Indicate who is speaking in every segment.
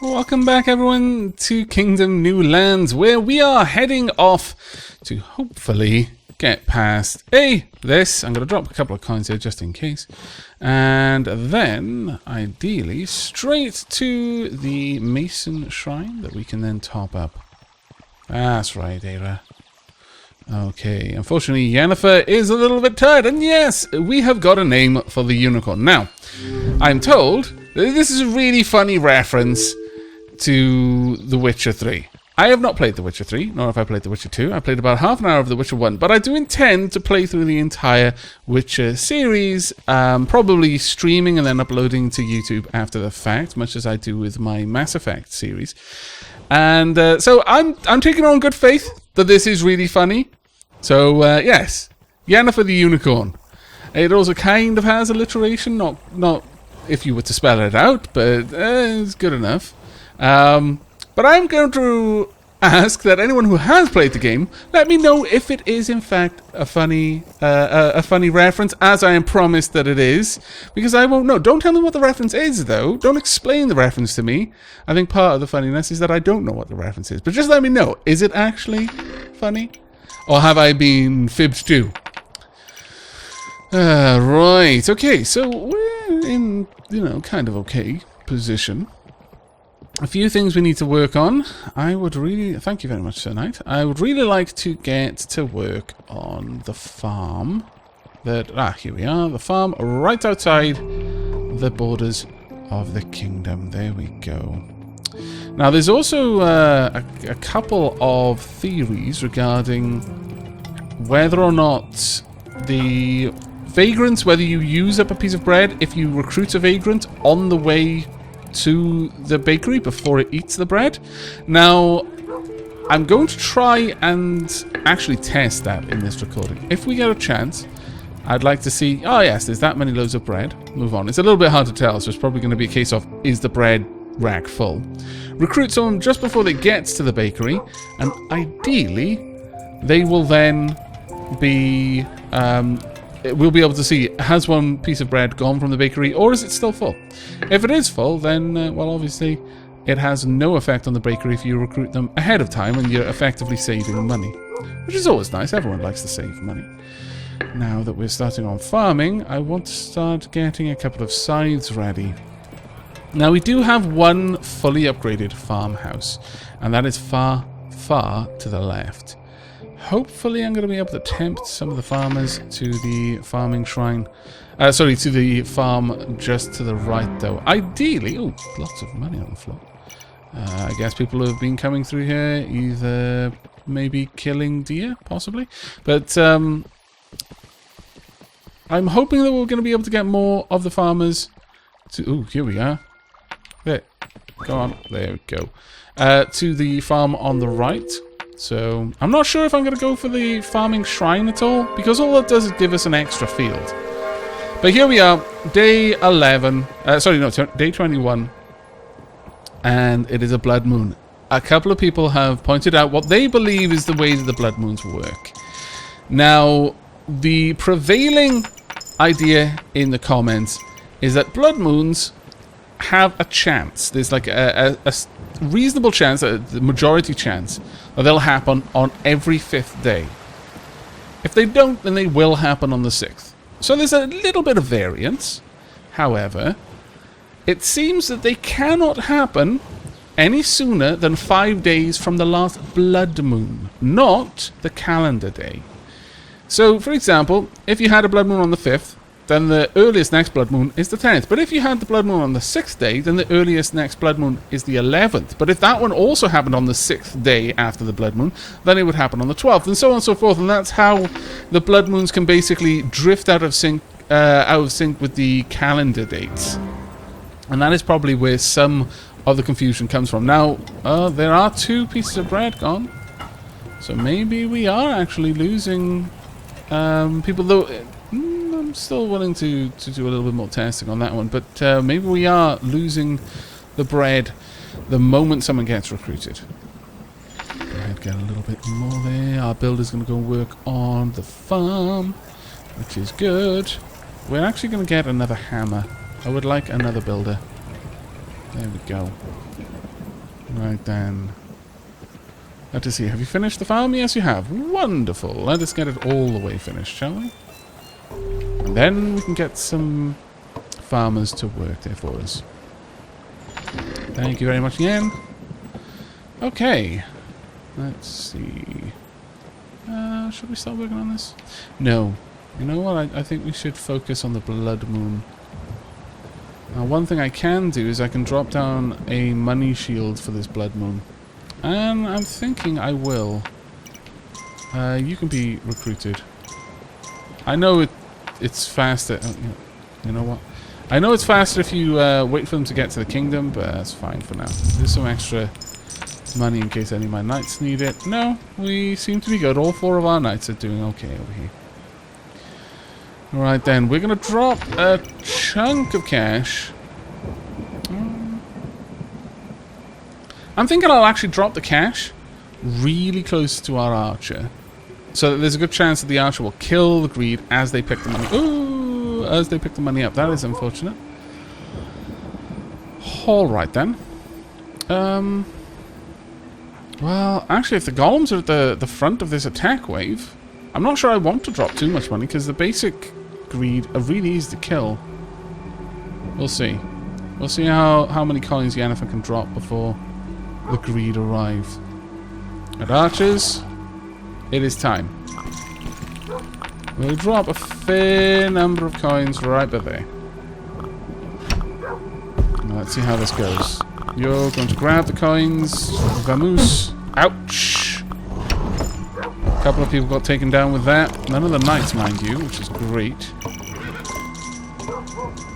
Speaker 1: Welcome back, everyone, to Kingdom New Lands, where we are heading off to hopefully get past this. I'm going to drop a couple of coins here just in case. And then, ideally, straight to the Mason Shrine that we can then top up. That's right, Ada. Okay, unfortunately, Yennefer is a little bit tired. And yes, we have got a name for the unicorn. Now, I'm told that this is a really funny reference to The Witcher 3. I have not played The Witcher 3, nor have I played The Witcher 2. I played about half an hour of The Witcher 1, but I do intend to play through the entire Witcher series, probably streaming and then uploading to YouTube after the fact, much as I do with my Mass Effect series. And so I'm taking on good faith that this is really funny. So, yes, Yennefer the Unicorn. It also kind of has alliteration, not if you were to spell it out, but it's good enough. But I'm going to ask that anyone who has played the game let me know if it is in fact a funny reference, as I am promised that it is, because I won't know. Don't tell me what the reference is, though. Don't explain the reference to me. I think part of the funniness is that I don't know what the reference is. But just let me know. Is it actually funny? Or have I been fibbed to? Right. Okay, so we're in, kind of okay position. A few things we need to work on. I would really... Thank you very much, Sir Knight. I would really like to get to work on the farm. Here we are. The farm right outside the borders of the kingdom. There we go. Now, there's also a couple of theories regarding whether or not the vagrants, whether you use up a piece of bread if you recruit a vagrant on the way to the bakery before it eats the bread. Now, I'm going to try and actually test that in this recording. If we get a chance, I'd like to see... Oh, yes, there's that many loaves of bread. Move on. It's a little bit hard to tell, so it's probably going to be a case of, is the bread rack full? Recruit someone just before they get to the bakery, and ideally, they will then be... we'll be able to see, has one piece of bread gone from the bakery, or is it still full? If it is full, then, well, obviously, it has no effect on the bakery if you recruit them ahead of time, and you're effectively saving money. Which is always nice. Everyone likes to save money. Now that we're starting on farming, I want to start getting a couple of scythes ready. Now, we do have one fully upgraded farmhouse, and that is far, far to the left. Hopefully I'm going to be able to tempt some of the farmers to the farming shrine. To the farm just to the right, though. Ideally... Oh, lots of money on the floor. I guess people have been coming through here, either maybe killing deer, possibly. But I'm hoping that we're going to be able to get more of the farmers to... Oh, here we are. There. Go on. There we go. To the farm on the right. So, I'm not sure if I'm going to go for the farming shrine at all, because all that does is give us an extra field. But here we are, day 11, day 21, and it is a blood moon. A couple of people have pointed out what they believe is the way that the blood moons work. Now, the prevailing idea in the comments is that blood moons have a chance. There's like a reasonable chance, the majority chance, that they'll happen on every 5th day. If they don't, then they will happen on the 6th. So there's a little bit of variance. However, it seems that they cannot happen any sooner than 5 days from the last blood moon, not the calendar day. So, for example, if you had a blood moon on the 5th, then the earliest next blood moon is the 10th. But if you had the blood moon on the 6th day, then the earliest next blood moon is the 11th. But if that one also happened on the 6th day after the blood moon, then it would happen on the 12th, and so on and so forth. And that's how the blood moons can basically drift out of sync with the calendar dates. And that is probably where some of the confusion comes from. Now, there are 2 pieces of bread gone. So maybe we are actually losing people, though... I'm still willing to do a little bit more testing on that one, but maybe we are losing the bread the moment someone gets recruited. Go ahead, get a little bit more there. Our builder's going to go work on the farm, which is good. We're actually going to get another hammer. I would like another builder. There we go. Right then. Let us see. Have you finished the farm? Yes, you have. Wonderful. Let us get it all the way finished, shall we? And then we can get some farmers to work there for us. Thank you very much again. Okay. Let's see. Should we start working on this? No. You know what? I think we should focus on the blood moon. Now, one thing I can do is I can drop down a money shield for this blood moon. And I'm thinking I will. You can be recruited. I know it's faster. You know what? I know it's faster if you wait for them to get to the kingdom, but that's fine for now. There's some extra money in case any of my knights need it. No, we seem to be good. All 4 of our knights are doing okay over here. Alright then, we're going to drop a chunk of cash. I'm thinking I'll actually drop the cash really close to our archer. So that there's a good chance that the archer will kill the greed as they pick the money. Ooh, as they pick the money up. That is unfortunate. Alright then. Well, actually, if the golems are at the front of this attack wave, I'm not sure I want to drop too much money because the basic greed are really easy to kill. We'll see. We'll see how many coins Yennefer can drop before the greed arrive. At archers, it is time. We'll drop a fair number of coins right by there. Now, let's see how this goes. You're going to grab the coins. Vamoose. Ouch! A couple of people got taken down with that. None of the knights, mind you, which is great.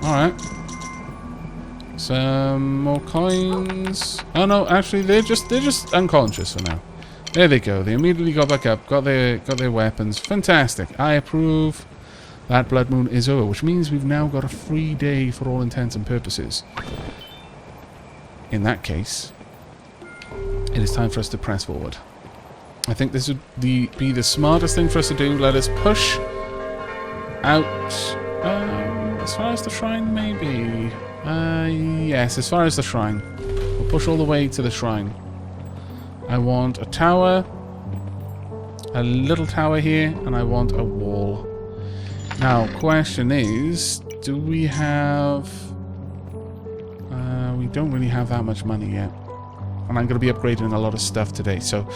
Speaker 1: Alright. Some more coins. Oh no, actually they're just unconscious for now. There they go. They immediately got back up, got their weapons. Fantastic. I approve. That blood moon is over, which means we've now got a free day for all intents and purposes. In that case, it is time for us to press forward. I think this would be the smartest thing for us to do. Let us push out as far as the shrine, maybe. Yes, as far as the shrine. We'll push all the way to the shrine. I want a tower, a little tower here, and I want a wall. Now, question is, do we have... we don't really have that much money yet. And I'm going to be upgrading a lot of stuff today. So,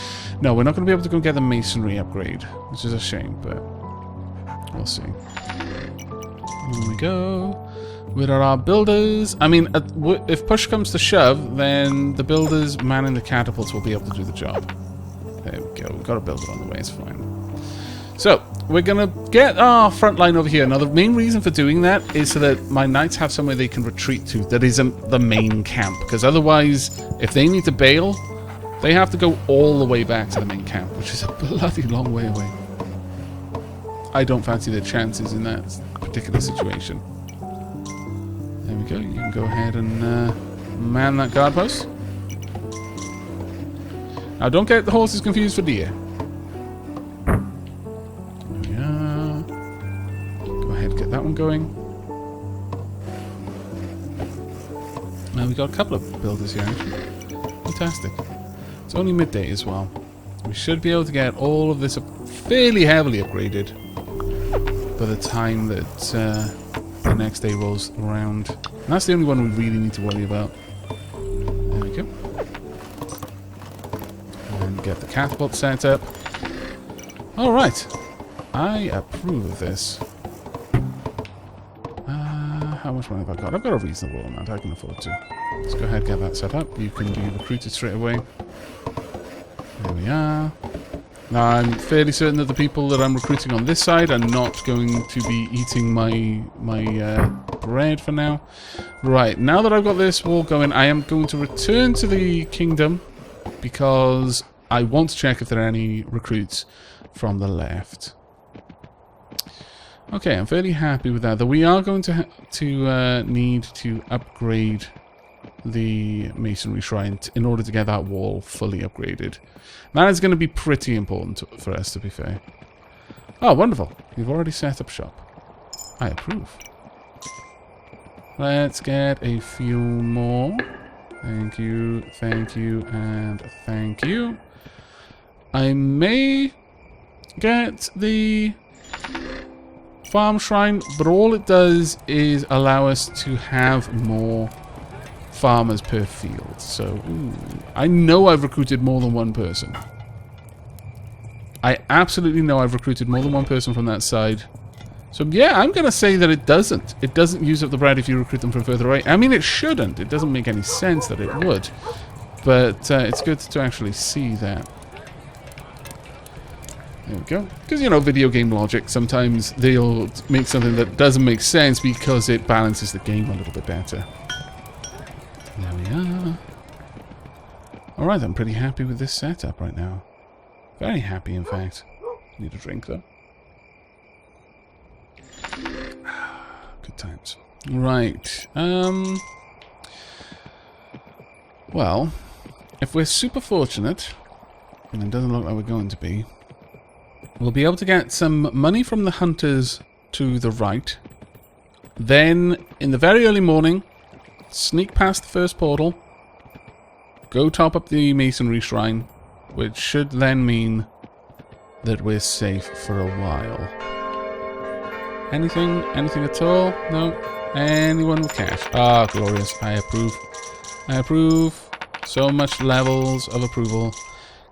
Speaker 1: no, we're not going to be able to go get the masonry upgrade. Which is a shame, but we'll see. Here we go. Where are our builders? I mean, if push comes to shove, then the builders manning the catapults will be able to do the job. There we go. We've got a builder on the way. It's fine. So, we're going to get our front line over here. Now, the main reason for doing that is so that my knights have somewhere they can retreat to that isn't the main camp. Because otherwise, if they need to bail, they have to go all the way back to the main camp, which is a bloody long way away. I don't fancy their chances in that particular situation. There we go. You can go ahead and man that guard post. Now, don't get the horses confused for deer. That one going. Now we've got a couple of builders here actually. Fantastic. It's only midday as well. We should be able to get all of this fairly heavily upgraded by the time that the next day rolls around. And that's the only one we really need to worry about. There we go. And get the catapult set up. Alright. I approve of this. How much money have I got? I've got a reasonable amount. I can afford to. Let's go ahead and get that set up. You can be recruited straight away. There we are. Now, I'm fairly certain that the people that I'm recruiting on this side are not going to be eating my bread for now. Right, now that I've got this wall going, I am going to return to the kingdom because I want to check if there are any recruits from the left. Okay, I'm fairly happy with that. Though we are going to need to upgrade the masonry shrine in order to get that wall fully upgraded. That is going to be pretty important for us, to be fair. Oh, wonderful. We've already set up shop. I approve. Let's get a few more. Thank you, and thank you. I may get the farm shrine, but all it does is allow us to have more farmers per field. So, ooh, I know I've recruited more than one person. I absolutely know I've recruited more than one person from that side. So yeah, I'm going to say that it doesn't. It doesn't use up the bread if you recruit them from further away. I mean, it shouldn't. It doesn't make any sense that it would. But it's good to actually see that. There we go. Because, you know, video game logic, sometimes they'll make something that doesn't make sense because it balances the game a little bit better. There we are. Alright, I'm pretty happy with this setup right now. Very happy, in fact. Need a drink, though. Good times. Right. Well, if we're super fortunate, and it doesn't look like we're going to be, we'll be able to get some money from the hunters to the right. Then, in the very early morning, sneak past the first portal, go top up the masonry shrine, which should then mean that we're safe for a while. Anything? Anything at all? No? Anyone with cash? Ah, glorious. I approve. I approve. So much levels of approval.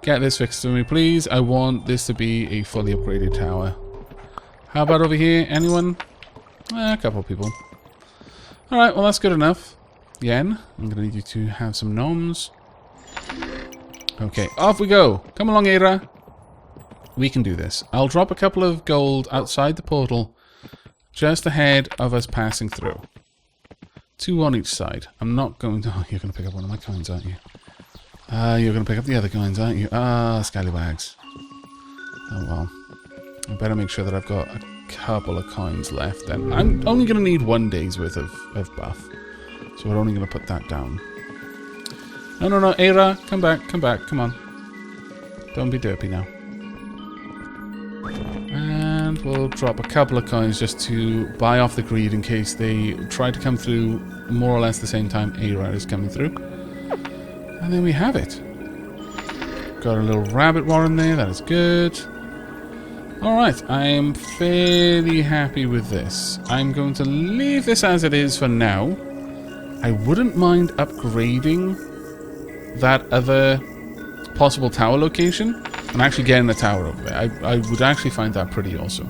Speaker 1: Get this fixed for me, please. I want this to be a fully upgraded tower. How about over here? Anyone? A couple of people. Alright, well that's good enough. Yen, I'm going to need you to have some gnomes. Okay, off we go. Come along, Era. We can do this. I'll drop a couple of gold outside the portal just ahead of us passing through. 2 on each side. I'm not going to... Oh, you're going to pick up one of my coins, aren't you? You're going to pick up the other coins, aren't you? Scallywags. Oh, well. I better make sure that I've got a couple of coins left then. I'm only going to need 1 day's worth of buff. So we're only going to put that down. No, Era, come back, come on. Don't be derpy now. And we'll drop a couple of coins just to buy off the greed in case they try to come through more or less the same time Era is coming through. And then we have it. Got a little rabbit warren there, that is good. Alright, I am fairly happy with this. I'm going to leave this as it is for now. I wouldn't mind upgrading that other possible tower location and actually getting a tower over there. I would actually find that pretty awesome.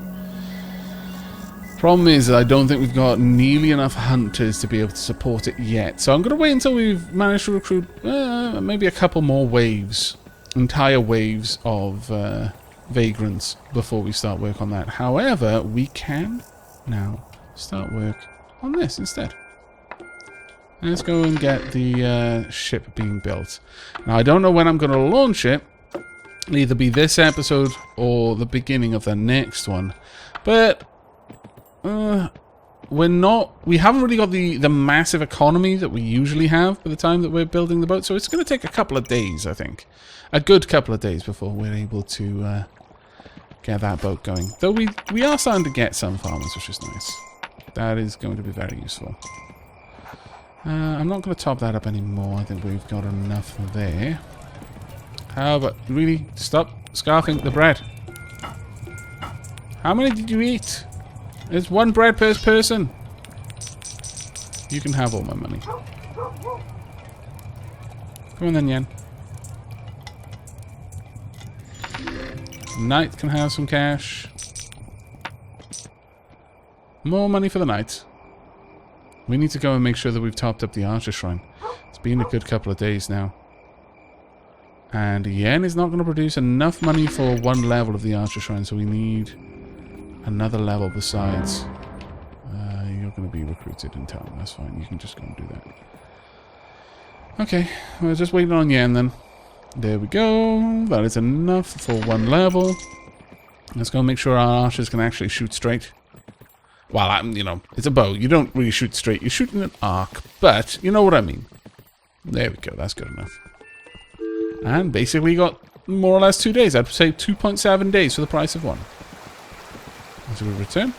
Speaker 1: Problem is, I don't think we've got nearly enough hunters to be able to support it yet. So I'm going to wait until we've managed to recruit maybe a couple more waves, entire waves of vagrants before we start work on that. However, we can now start work on this instead. Let's go and get the ship being built. Now, I don't know when I'm going to launch it. It'll either be this episode or the beginning of the next one. But we haven't really got the massive economy that we usually have by the time that we're building the boat. So it's going to take a couple of days, I think. A good couple of days before we're able to get that boat going. Though we are starting to get some farmers, which is nice. That is going to be very useful. I'm not going to top that up anymore. I think we've got enough there. How about... Really? Stop scarfing the bread. How many did you eat? There's 1 bread per person. You can have all my money. Come on then, Yen. Knight can have some cash. More money for the knight. We need to go and make sure that we've topped up the archer shrine. It's been a good couple of days now. And Yen is not going to produce enough money for 1 level of the archer shrine, so we need another level besides. You're going to be recruited in town. That's fine. You can just go and do that. Okay. We're just waiting on Yen then. There we go. That is enough for 1 level. Let's go and make sure our archers can actually shoot straight. Well, you know, it's a bow. You don't really shoot straight. You shoot in an arc. But, you know what I mean. There we go. That's good enough. And basically got more or less 2 days. I'd say 2.7 days for the price of 1. As we return.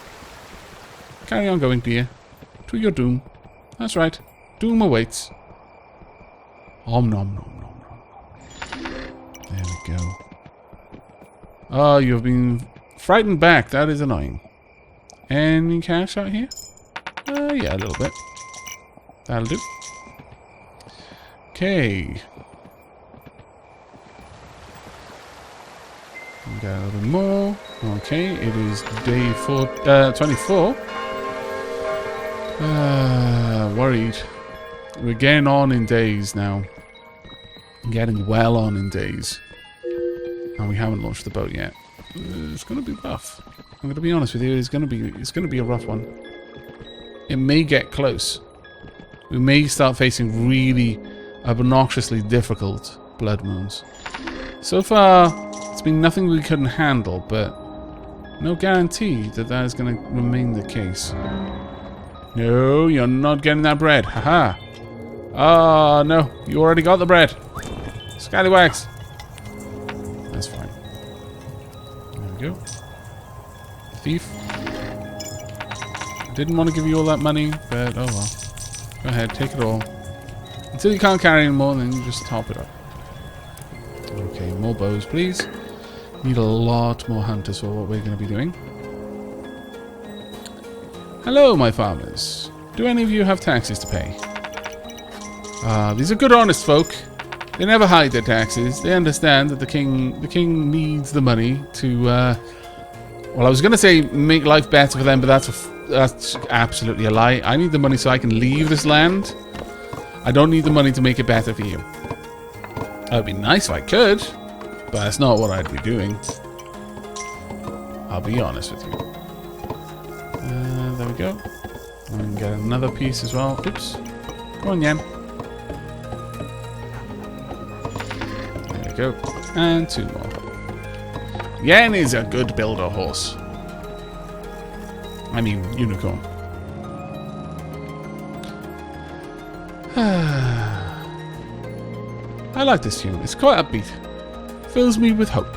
Speaker 1: Carry on going, dear. To your doom. That's right. Doom awaits. Om nom nom nom nom. There we go. Oh, you've been frightened back. That is annoying. Any cash out here? Yeah, a little bit. That'll do. Okay. We got a little bit more. Okay, it is day 24. Worried. We're getting on in days now. Getting well on in days. And we haven't launched the boat yet. It's going to be rough. I'm going to be honest with you. It's going to be a rough one. It may get close. We may start facing really obnoxiously difficult blood moons. So far, it's been nothing we couldn't handle, but no guarantee that that is going to remain the case. No, you're not getting that bread. Haha. Ah, no. You already got the bread. Scallywags. That's fine. There we go. Thief. Didn't want to give you all that money, but oh well. Go ahead, take it all. Until you can't carry anymore, then you just top it up. Okay, more bows, please. Need a lot more hunters for what we're going to be doing. Hello, my farmers. Do any of you have taxes to pay? These are good, honest folk. They never hide their taxes. They understand that the king needs the money to. Well, I was going to say make life better for them, but that's absolutely a lie. I need the money so I can leave this land. I don't need the money to make it better for you. That would be nice if I could, but that's not what I'd be doing. I'll be honest with you. There we go. And we can get another piece as well. Oops. Go on, Yen. There we go. And 2 more. Yen is a good builder horse. I mean, unicorn. I like this tune. It's quite upbeat. Fills me with hope.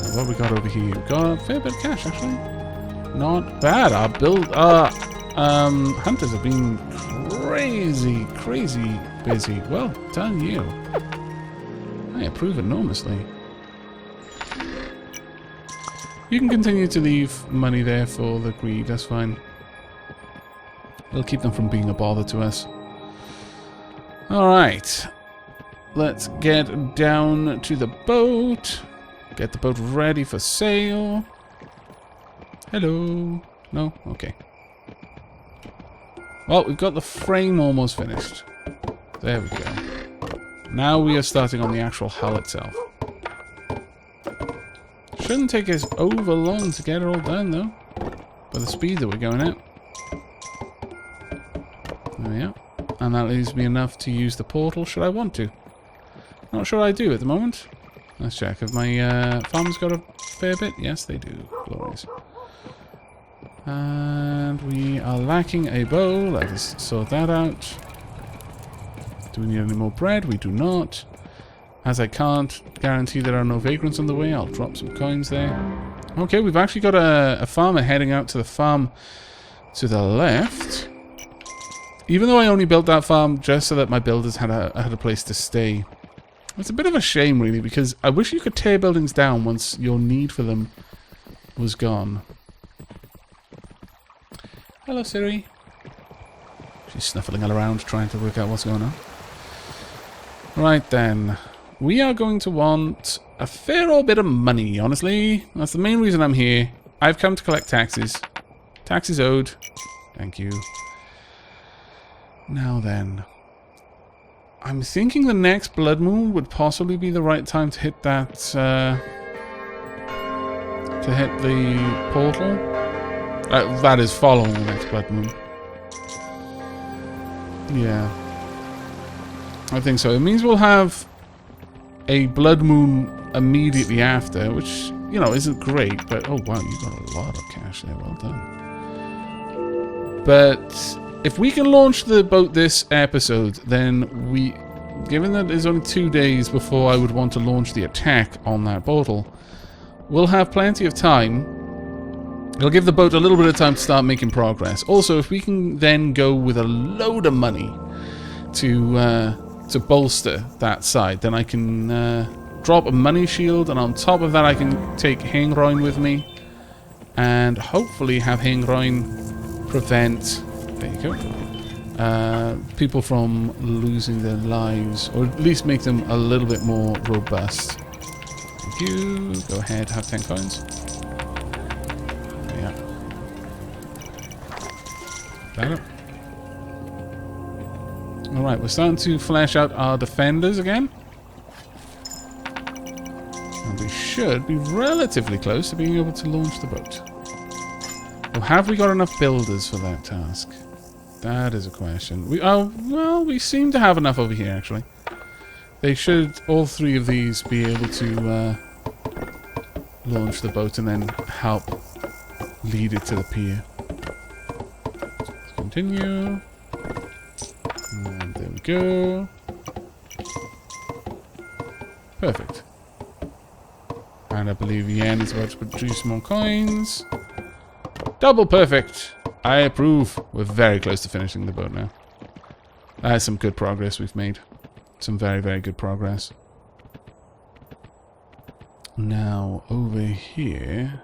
Speaker 1: Now, what we got over here? We've got a fair bit of cash, actually. Not bad. Our hunters have been crazy busy. Well done, you. I approve enormously. You can continue to leave money there for the greed. That's fine. It'll keep them from being a bother to us. Alright. Let's get down to the boat. Get the boat ready for sail. Hello. No? Okay. Well, we've got the frame almost finished. There we go. Now we are starting on the actual hull itself. Shouldn't take us over long to get it all done, though. By the speed that we're going at. There we are. And that leaves me enough to use the portal should I want to. Not sure I do at the moment. Let's check. Have my farms got a fair bit? Yes, they do. Glorious. And we are lacking a bow. Let us sort that out. Do we need any more bread? We do not. As I can't guarantee there are no vagrants on the way, I'll drop some coins there. Okay, we've actually got a farmer heading out to the farm to the left. Even though I only built that farm just so that my builders had a place to stay. It's a bit of a shame, really, because I wish you could tear buildings down once your need for them was gone. Hello, Siri. She's snuffling around, trying to work out what's going on. Right, then. We are going to want a fair old bit of money, honestly. That's the main reason I'm here. I've come to collect taxes. Taxes owed. Thank you. Now then. I'm thinking the next blood moon would possibly be the right time to hit that, to hit the portal. That is following the next blood moon. Yeah. I think so. It means we'll have a blood moon immediately after, which, you know, isn't great, but oh wow, you got a lot of cash there. Well done. But if we can launch the boat this episode, then given that there's only 2 days before I would want to launch the attack on that portal, we'll have plenty of time It'll give the boat a little bit of time to start making progress. Also, if we can then go with a load of money to bolster that side, then I can drop a money shield, and on top of that I can take Hengroin with me, and hopefully have Hengroin prevent, there you go, people from losing their lives, or at least make them a little bit more robust. Thank you. Go ahead, have 10 coins. Yeah. That up. Alright, we're starting to flesh out our defenders again. And we should be relatively close to being able to launch the boat. Well, have we got enough builders for that task? That is a question. We seem to have enough over here, actually. They should, all three of these, be able to launch the boat and then help lead it to the pier. Let's continue. And there we go. Perfect. And I believe Yen is about to produce more coins. Double perfect. I approve. We're very close to finishing the boat now. That's some good progress we've made. Some very, very good progress. Now, over here,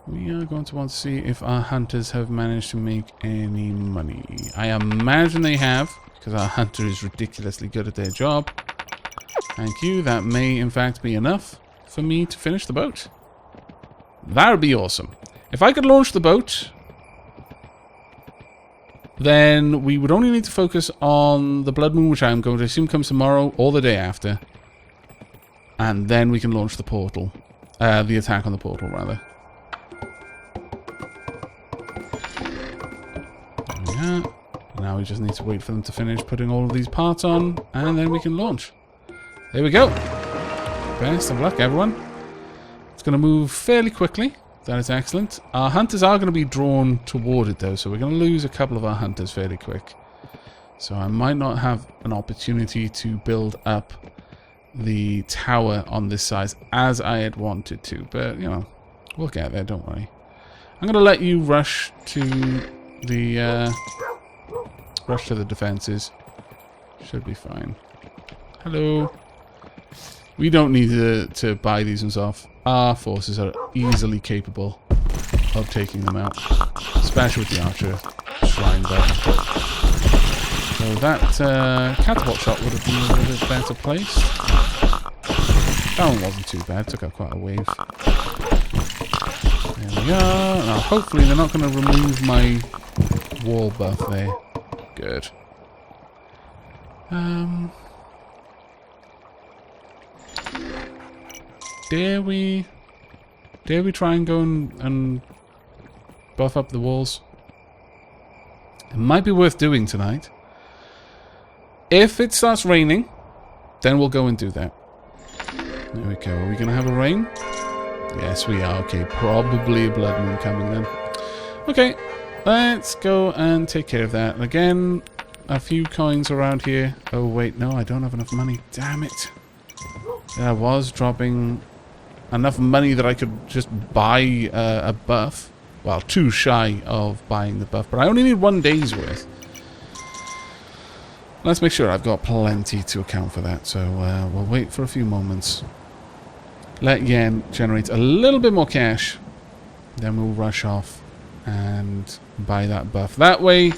Speaker 1: we are going to want to see if our hunters have managed to make any money. I imagine they have, because our hunter is ridiculously good at their job. Thank you. That may, in fact, be enough for me to finish the boat. That would be awesome. If I could launch the boat, then we would only need to focus on the blood moon, which I'm going to assume comes tomorrow or the day after. And then we can launch the portal. The attack on the portal, rather. Yeah. Now we just need to wait for them to finish putting all of these parts on, and then we can launch. There we go. Best of luck, everyone. It's going to move fairly quickly. That is excellent. Our hunters are going to be drawn toward it, though, so we're going to lose a couple of our hunters fairly quick. So I might not have an opportunity to build up the tower on this size as I had wanted to, but, you know, we'll get there, don't worry. I'm going to let you rush to the defenses. Should be fine. Hello. We don't need to buy these ones off. Our forces are easily capable of taking them out, especially with the archer shrine button. So that catapult shot would have been a little bit better placed. That one wasn't too bad, took out quite a wave. There we are. Now hopefully they're not going to remove my wall buff there. Good. Dare we try and go and buff up the walls? It might be worth doing tonight. If it starts raining, then we'll go and do that. There we go. Are we going to have a rain? Yes, we are. Okay, probably a blood moon coming then. Okay, let's go and take care of that. Again, a few coins around here. Oh, wait, no, I don't have enough money. Damn it. I was dropping enough money that I could just buy a buff. Well, too shy of buying the buff, but I only need 1 day's worth. Let's make sure I've got plenty to account for that, so we'll wait for a few moments. Let Yen generate a little bit more cash, then we'll rush off and buy that buff. That way,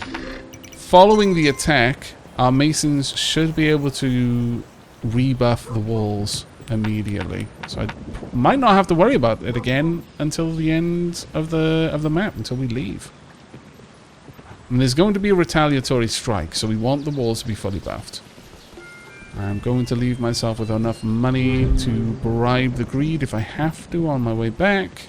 Speaker 1: following the attack, our masons should be able to rebuff the walls immediately. So I might not have to worry about it again until the end of the map, until we leave. And there's going to be a retaliatory strike, so we want the walls to be fully buffed. I'm going to leave myself with enough money to bribe the greed if I have to on my way back.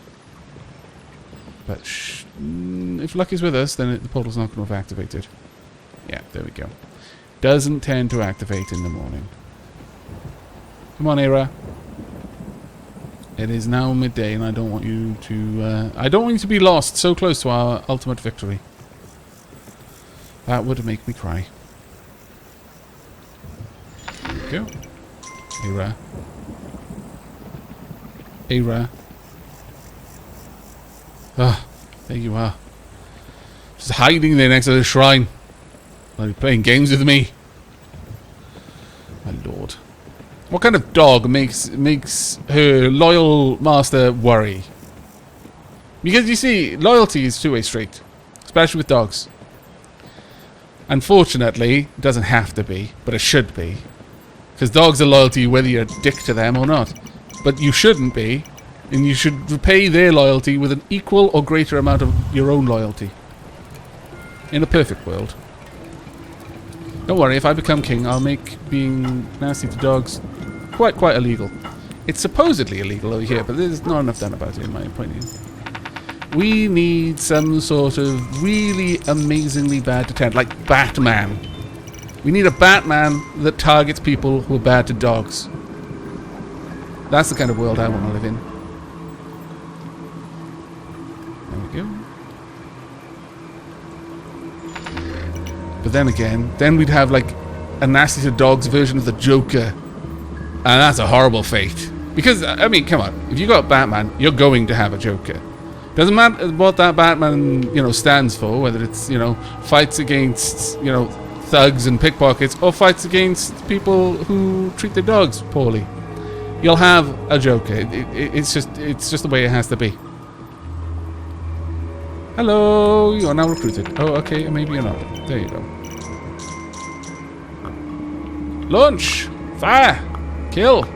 Speaker 1: But if luck is with us, then the portal's not going to have activated. Yeah, there we go. Doesn't tend to activate in the morning. Come on, Era. It is now midday, and I don't want you to be lost so close to our ultimate victory. That would make me cry. There we go. Era. Era. Ah, there you are. Just hiding there next to the shrine. While you're playing games with me. My lord. What kind of dog makes her loyal master worry? Because you see, loyalty is two-way street. Especially with dogs. Unfortunately, it doesn't have to be, but it should be. Because dogs are loyal to you whether you're a dick to them or not. But you shouldn't be, and you should repay their loyalty with an equal or greater amount of your own loyalty. In a perfect world. Don't worry, if I become king, I'll make being nasty to dogs quite illegal. It's supposedly illegal over here, but there's not enough done about it in my point of view. We need some sort of really amazingly bad deterrent, like Batman. We need a Batman that targets people who are bad to dogs. That's the kind of world I want to live in. There we go. But then again, then we'd have like a nasty to dogs version of the Joker. And that's a horrible fate. Because, I mean, come on. If you got Batman, you're going to have a Joker. Doesn't matter what that Batman, stands for, whether it's, fights against, thugs and pickpockets, or fights against people who treat their dogs poorly. You'll have a Joker. It's just the way it has to be. Hello, you are now recruited. Oh, okay, maybe you're not. There you go. Launch! Fire! Kill!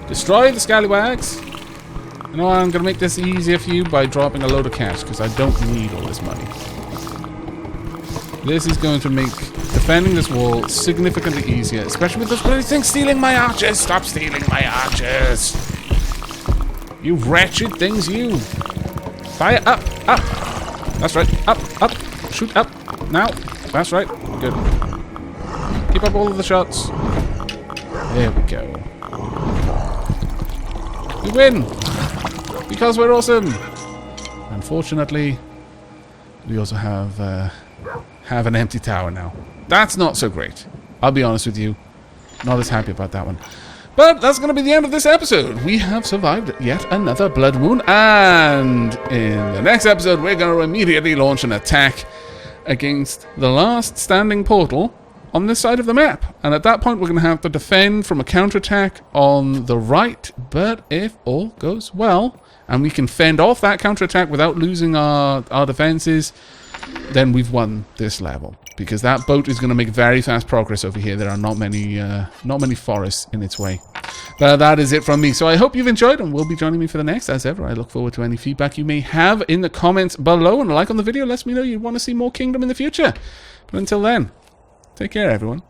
Speaker 1: Destroy the scallywags! You know what, I'm going to make this easier for you by dropping a load of cash, because I don't need all this money. This is going to make defending this wall significantly easier, especially with those bloody things stealing my archers! Stop stealing my archers! You wretched things, you! Fire up! Up! That's right. Up! Up! Shoot up! Now! That's right. Good. Keep up all of the shots. There we go. We win! Because we're awesome! Unfortunately, we also have an empty tower now. That's not so great. I'll be honest with you. Not as happy about that one. But that's going to be the end of this episode. We have survived yet another blood moon. And in the next episode, we're going to immediately launch an attack against the last standing portal on this side of the map. And at that point, we're going to have to defend from a counterattack on the right. But if all goes well, and we can fend off that counterattack without losing our defenses, then we've won this level. Because that boat is going to make very fast progress over here. There are not many forests in its way. But that is it from me. So I hope you've enjoyed and will be joining me for the next. As ever, I look forward to any feedback you may have in the comments below. And a like on the video lets me know you want to see more Kingdom in the future. But until then, take care, everyone.